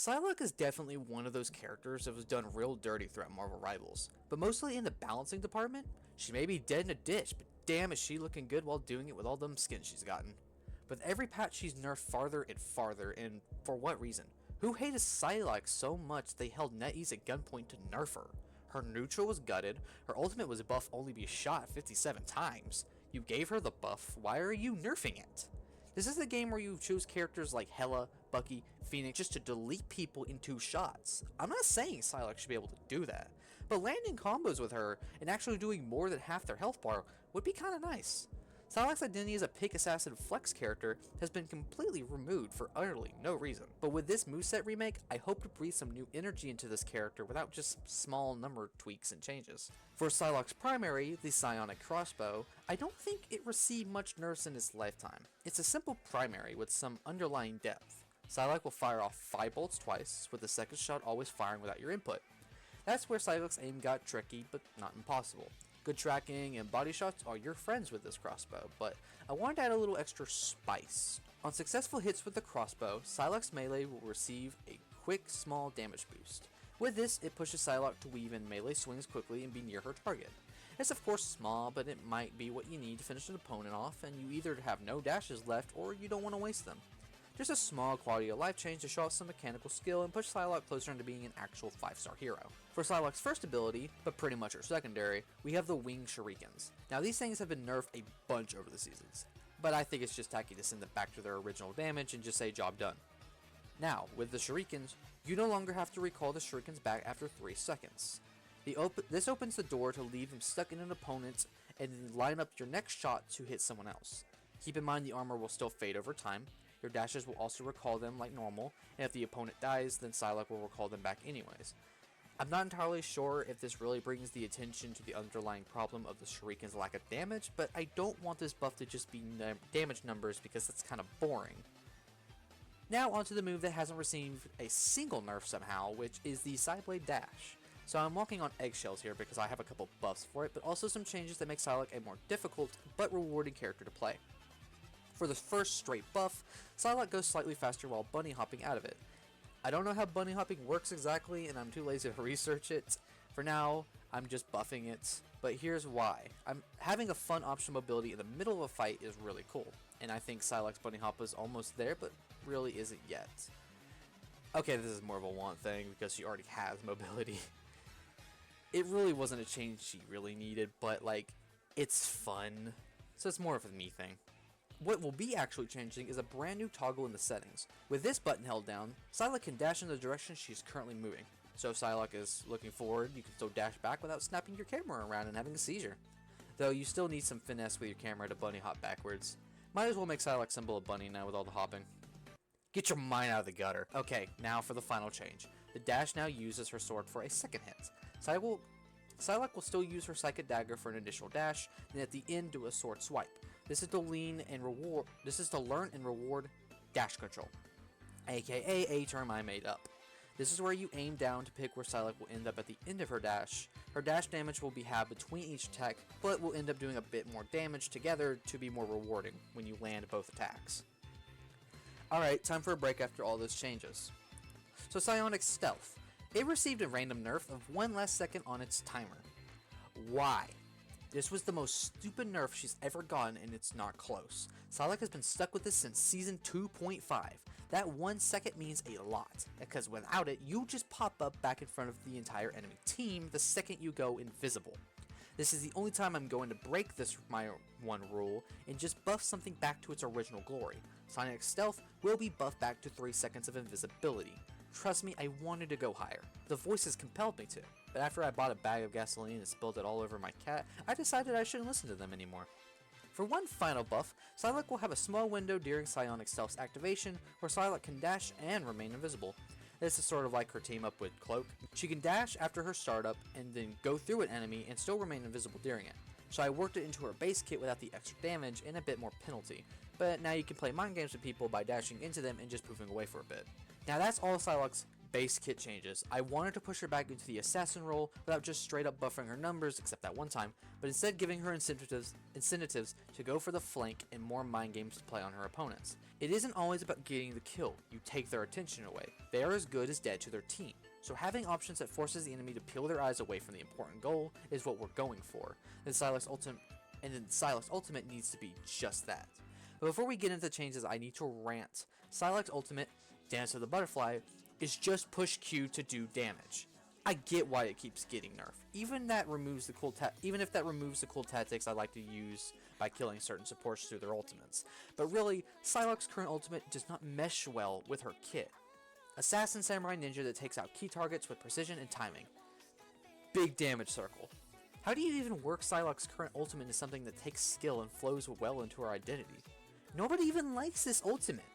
Psylocke is definitely one of those characters that was done real dirty throughout Marvel Rivals, but mostly in the balancing department. She may be dead in a ditch, but damn is she looking good while doing it with all them skins she's gotten. With every patch she's nerfed farther and farther, and for what reason? Who hated Psylocke so much they held NetEase at gunpoint to nerf her? Her neutral was gutted, her ultimate was buff only be shot 57 times. You gave her the buff, why are you nerfing it? This is the game where you choose characters like Hela, Bucky, Phoenix just to delete people in 2 shots. I'm not saying Psylocke should be able to do that, but landing combos with her and actually doing more than half their health bar would be kinda nice. Psylocke's identity as a pick assassin flex character has been completely removed for utterly no reason. But with this moveset remake, I hope to breathe some new energy into this character without just small number tweaks and changes. For Psylocke's primary, the psionic crossbow, I don't think it received much nerfs in its lifetime. It's a simple primary with some underlying depth. Psylocke will fire off 5 bolts twice, with the second shot always firing without your input. That's where Psylocke's aim got tricky, but not impossible. Good tracking and body shots are your friends with this crossbow, but I wanted to add a little extra spice. On successful hits with the crossbow, Psylocke's melee will receive a quick small damage boost. With this, it pushes Psylocke to weave in melee swings quickly and be near her target. It's of course small, but it might be what you need to finish an opponent off, and you either have no dashes left or you don't want to waste them. Just a small quality of life change to show off some mechanical skill and push Psylocke closer into being an actual 5-star hero. For Psylocke's first ability, but pretty much her secondary, we have the wing shurikens. Now these things have been nerfed a bunch over the seasons, but I think it's just tacky to send them back to their original damage and just say job done. Now, with the shurikens, you no longer have to recall the shurikens back after 3 seconds. This opens the door to leave them stuck in an opponent and then line up your next shot to hit someone else. Keep in mind the armor will still fade over time. Your dashes will also recall them like normal, and if the opponent dies, then Psylocke will recall them back anyways. I'm not entirely sure if this really brings the attention to the underlying problem of the shuriken's lack of damage, but I don't want this buff to just be damage numbers because that's kind of boring. Now onto the move that hasn't received a single nerf somehow, which is the Sideblade Dash. So I'm walking on eggshells here because I have a couple buffs for it, but also some changes that make Psylocke a more difficult but rewarding character to play. For the first straight buff, Psylocke goes slightly faster while bunny hopping out of it. I don't know how bunny hopping works exactly and I'm too lazy to research it. For now, I'm just buffing it, but here's why. Having a fun optional ability in the middle of a fight is really cool, and I think Psylocke's bunny hop is almost there, but really isn't yet. Okay, this is more of a want thing because she already has mobility. It really wasn't a change she really needed, but like, it's fun, so it's more of a me thing. What will be actually changing is a brand new toggle in the settings. With this button held down, Psylocke can dash in the direction she's currently moving. So if Psylocke is looking forward, you can still dash back without snapping your camera around and having a seizure. Though you still need some finesse with your camera to bunny hop backwards. Might as well make Psylocke symbol a bunny now with all the hopping. Get your mind out of the gutter. Okay, now for the final change. The dash now uses her sword for a second hit. Psylocke will still use her Psychic Dagger for an initial dash, and at the end do a sword swipe. This is to learn and reward dash control, aka a term I made up. This is where you aim down to pick where Psylocke will end up at the end of her dash. Her dash damage will be halved between each attack, but will end up doing a bit more damage together to be more rewarding when you land both attacks. Alright, time for a break after all those changes. So Psionic Stealth. It received a random nerf of 1 less second on its timer. Why? This was the most stupid nerf she's ever gotten and it's not close. Psylocke has been stuck with this since season 2.5. That 1 second means a lot, because without it, you just pop up back in front of the entire enemy team the second you go invisible. This is the only time I'm going to break my one rule and just buff something back to its original glory. Psionic Stealth will be buffed back to 3 seconds of invisibility. Trust me, I wanted to go higher. The voices compelled me to, but after I bought a bag of gasoline and spilled it all over my cat, I decided I shouldn't listen to them anymore. For one final buff, Psylocke will have a small window during Psionic Stealth's activation where Psylocke can dash and remain invisible. This is sort of like her team up with Cloak. She can dash after her startup and then go through an enemy and still remain invisible during it. So I worked it into her base kit without the extra damage and a bit more penalty, but now you can play mind games with people by dashing into them and just moving away for a bit. Now that's all Psylocke's base kit changes. I wanted to push her back into the assassin role without just straight up buffering her numbers, except that one time, but instead giving her incentives to go for the flank and more mind games to play on her opponents. It isn't always about getting the kill, you take their attention away. They are as good as dead to their team. So having options that forces the enemy to peel their eyes away from the important goal is what we're going for. And Psylocke's ultimate needs to be just that. But before we get into the changes, I need to rant. Psylocke's ultimate, Dance of the Butterfly, is just push Q to do damage. I get why it keeps getting nerfed. Even if that removes the cool tactics I like to use by killing certain supports through their ultimates. But really, Psylocke's current ultimate does not mesh well with her kit. Assassin Samurai Ninja that takes out key targets with precision and timing. Big damage circle. How do you even work Psylocke's current ultimate into something that takes skill and flows well into her identity? Nobody even likes this ultimate.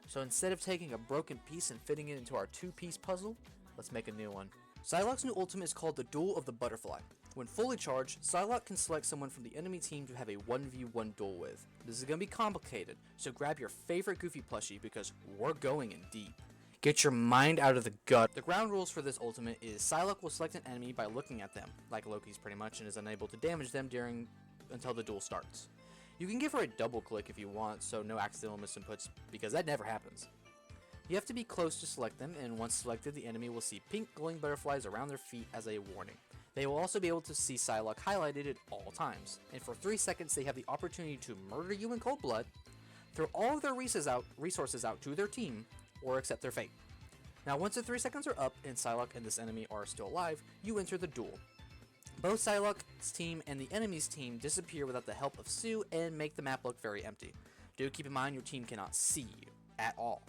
So instead of taking a broken piece and fitting it into our two-piece puzzle, let's make a new one. Psylocke's new ultimate is called the Duel of the Butterfly. When fully charged, Psylocke can select someone from the enemy team to have a 1v1 duel with. This is going to be complicated, so grab your favorite Goofy plushie because we're going in deep. Get your mind out of the gut. The ground rules for this ultimate is Psylocke will select an enemy by looking at them, like Loki's pretty much, and is unable to damage them until the duel starts. You can give her a double click if you want, so no accidental misinputs, because that never happens. You have to be close to select them, and once selected, the enemy will see pink glowing butterflies around their feet as a warning. They will also be able to see Psylocke highlighted at all times, and for 3 seconds they have the opportunity to murder you in cold blood, throw all of their resources out to their team, or accept their fate. Now once the 3 seconds are up and Psylocke and this enemy are still alive, you enter the duel. Both Psylocke's team and the enemy's team disappear without the help of Sue and make the map look very empty. Do keep in mind your team cannot see you at all.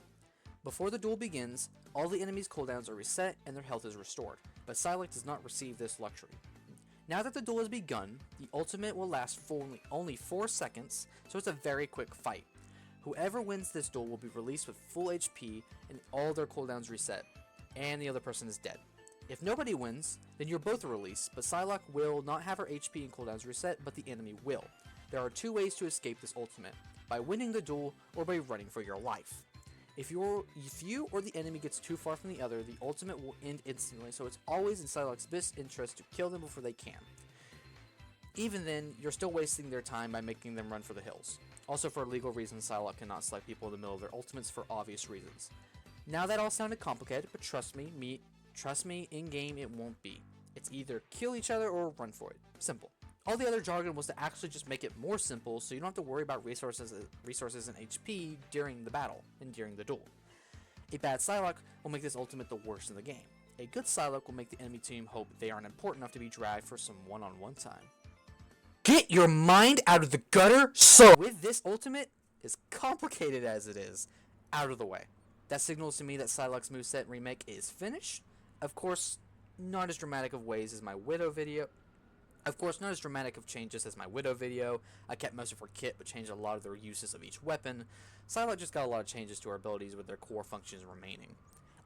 Before the duel begins, all the enemy's cooldowns are reset and their health is restored, but Psylocke does not receive this luxury. Now that the duel has begun, the ultimate will last for only 4 seconds, so it's a very quick fight. Whoever wins this duel will be released with full HP and all their cooldowns reset, and the other person is dead. If nobody wins, then you're both released, but Psylocke will not have her HP and cooldowns reset, but the enemy will. There are 2 ways to escape this ultimate, by winning the duel or by running for your life. If you or the enemy gets too far from the other, the ultimate will end instantly, so it's always in Psylocke's best interest to kill them before they can. Even then, you're still wasting their time by making them run for the hills. Also for legal reasons, Psylocke cannot select people in the middle of their ultimates for obvious reasons. Now that all sounded complicated, but trust me, in-game it won't be. It's either kill each other or run for it. Simple. All the other jargon was to actually just make it more simple so you don't have to worry about resources and HP during the battle and during the duel. A bad Psylocke will make this ultimate the worst in the game. A good Psylocke will make the enemy team hope they aren't important enough to be dragged for some one-on-one time. Get your mind out of the gutter, so with this ultimate, as complicated as it is, out of the way. That signals to me that Psylocke's moveset remake is finished. Of course, not as dramatic of ways as my Widow video. Not as dramatic of changes as my Widow video. I kept most of her kit, but changed a lot of their uses of each weapon. Psylocke just got a lot of changes to her abilities with their core functions remaining.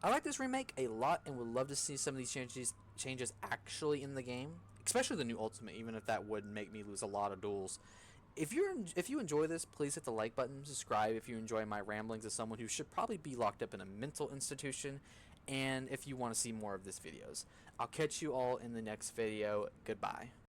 I like this remake a lot and would love to see some of these changes actually in the game, especially the new ultimate, even if that would make me lose a lot of duels. If you enjoy this, please hit the like button, subscribe if you enjoy my ramblings as someone who should probably be locked up in a mental institution, and if you want to see more of these videos. I'll catch you all in the next video. Goodbye.